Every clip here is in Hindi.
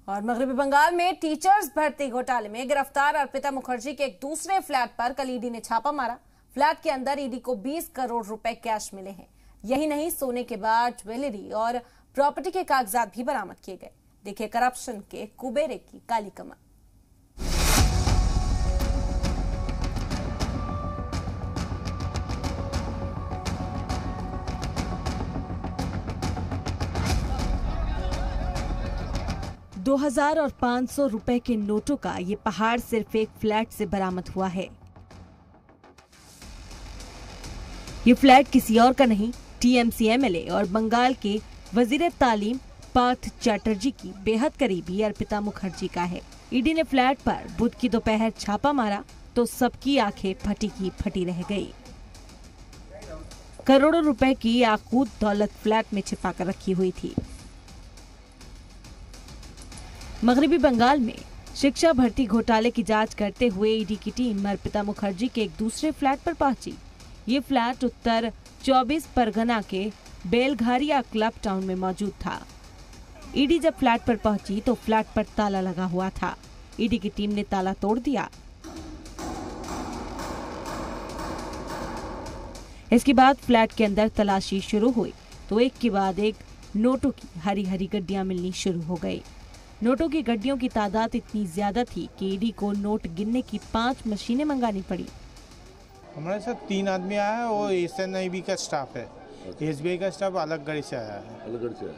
और मगरबी बंगाल में टीचर्स भर्ती घोटाले में गिरफ्तार अर्पिता मुखर्जी के एक दूसरे फ्लैट पर कल ईडी ने छापा मारा। फ्लैट के अंदर ईडी को 20 करोड़ रुपए कैश मिले हैं। यही नहीं, सोने के बाद ज्वेलरी और प्रॉपर्टी के कागजात भी बरामद किए गए। देखिए करप्शन के कुबेरे की काली कमान। $2000 और ₹500 के नोटों का ये पहाड़ सिर्फ एक फ्लैट से बरामद हुआ है। ये फ्लैट किसी और का नहीं, टीएमसी एमएलए और बंगाल के वजीर तालीम पार्थ चैटर्जी की बेहद करीबी अर्पिता मुखर्जी का है। ईडी ने फ्लैट पर बुध की दोपहर छापा मारा तो सबकी आंखें फटी की फटी रह गई। करोड़ों रुपए की याकूत दौलत फ्लैट में छिपा कर रखी हुई थी। मगरबी बंगाल में शिक्षा भर्ती घोटाले की जांच करते हुए ईडी की टीम अर्पिता मुखर्जी के एक दूसरे फ्लैट पर पहुंची। ये फ्लैट उत्तर 24 परगना के बेलघारिया क्लब टाउन में मौजूद था। ईडी जब फ्लैट पर पहुंची तो फ्लैट पर ताला लगा हुआ था। ईडी की टीम ने ताला तोड़ दिया। इसके बाद फ्लैट के अंदर तलाशी शुरू हुई तो एक के बाद एक नोटों की हरी हरी गड्डियां मिलनी शुरू हो गई। नोटों की गड्डियों की तादाद इतनी ज्यादा थी कि ईडी को नोट गिनने की 5 मशीनें मंगानी पड़ी। हमारे साथ 3 आदमी आया है, वो एसएनआईबी का स्टाफ है। एसबीआई का स्टाफ अलग गाड़ी से आया है। अलग गाड़ी से आया।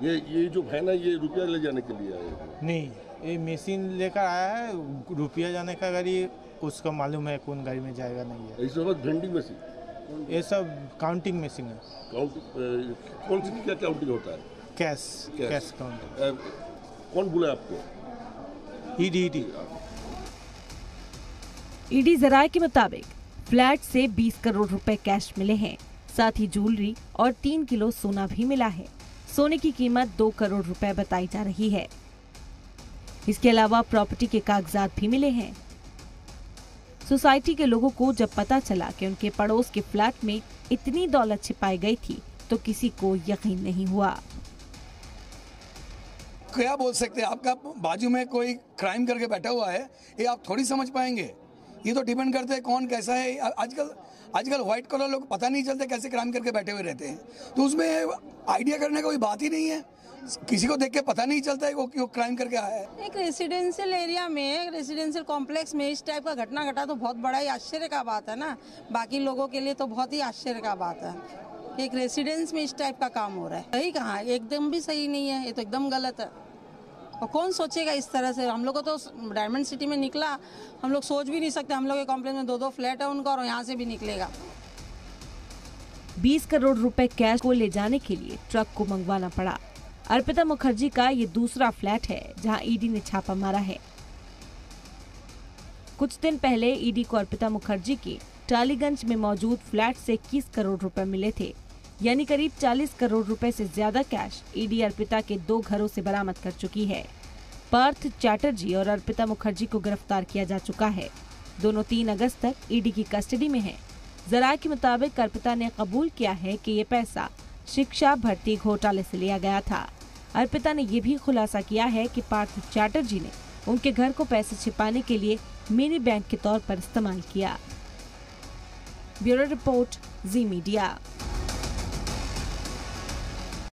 ये जो है ना, ये रुपया ले जाने के लिए आया है? नहीं, ये मशीन लेकर आया है। रुपया जाने का गाड़ी उसको मालूम है कौन गाड़ी में जाएगा नहीं है। इस वक्त वेंडिंग मशीन, ये सब काउंटिंग मशीन है। कौन सी क्या काउंटिंग होता है? Cash counting. कौन बोला आपको? ईडी जराये के मुताबिक फ्लैट से 20 करोड़ रुपए कैश मिले हैं। साथ ही ज्वेलरी और 3 किलो सोना भी मिला है। सोने की कीमत 2 करोड़ रुपए बताई जा रही है। इसके अलावा प्रॉपर्टी के कागजात भी मिले हैं। सोसाइटी के लोगों को जब पता चला कि उनके पड़ोस के फ्लैट में इतनी दौलत छिपाई गई थी तो किसी को यकीन नहीं हुआ। क्या बोल सकते हैं, आपका बाजू में कोई क्राइम करके बैठा हुआ है, ये आप थोड़ी समझ पाएंगे। ये तो डिपेंड करते हैं कौन कैसा है। आजकल व्हाइट कलर लोग पता नहीं चलते कैसे क्राइम करके बैठे हुए रहते हैं, तो उसमें आइडिया करने का कोई बात ही नहीं है। किसी को देख के पता नहीं चलता है वो क्यों क्राइम करके आया है। एक रेसिडेंशियल एरिया में, रेसिडेंशियल कॉम्प्लेक्स में इस टाइप का घटना घटा तो बहुत बड़ा ही आश्चर्य का बात है ना। बाकी लोगों के लिए तो बहुत ही आश्चर्य का बात है। एक रेसिडेंस में इस टाइप का काम हो रहा है, सही कहाँ? एकदम भी सही नहीं है, ये तो एकदम गलत है। और कौन सोचेगा इस तरह से? हम लोग को तो डायमंड सिटी में निकला, हम लोग सोच भी नहीं सकते। हम लोग के कॉम्प्लेक्स में 2-2 फ्लैट है उनका, और यहाँ से भी निकलेगा। 20 करोड़ रुपए कैश को ले जाने के लिए ट्रक को मंगवाना पड़ा। अर्पिता मुखर्जी का ये दूसरा फ्लैट है जहां ईडी ने छापा मारा है। कुछ दिन पहले ईडी को अर्पिता मुखर्जी के टालीगंज में मौजूद फ्लैट से 21 करोड़ रुपए मिले थे, यानी करीब 40 करोड़ रुपए से ज्यादा कैश ईडी अर्पिता के 2 घरों से बरामद कर चुकी है। पार्थ चैटर्जी और अर्पिता मुखर्जी को गिरफ्तार किया जा चुका है। दोनों 3 अगस्त तक ईडी की कस्टडी में हैं। जराये के मुताबिक अर्पिता ने कबूल किया है कि ये पैसा शिक्षा भर्ती घोटाले से लिया गया था। अर्पिता ने ये भी खुलासा किया है कि पार्थ चैटर्जी ने उनके घर को पैसे छिपाने के लिए मिनी बैंक के तौर पर इस्तेमाल किया। ब्यूरो रिपोर्ट, जी मीडिया।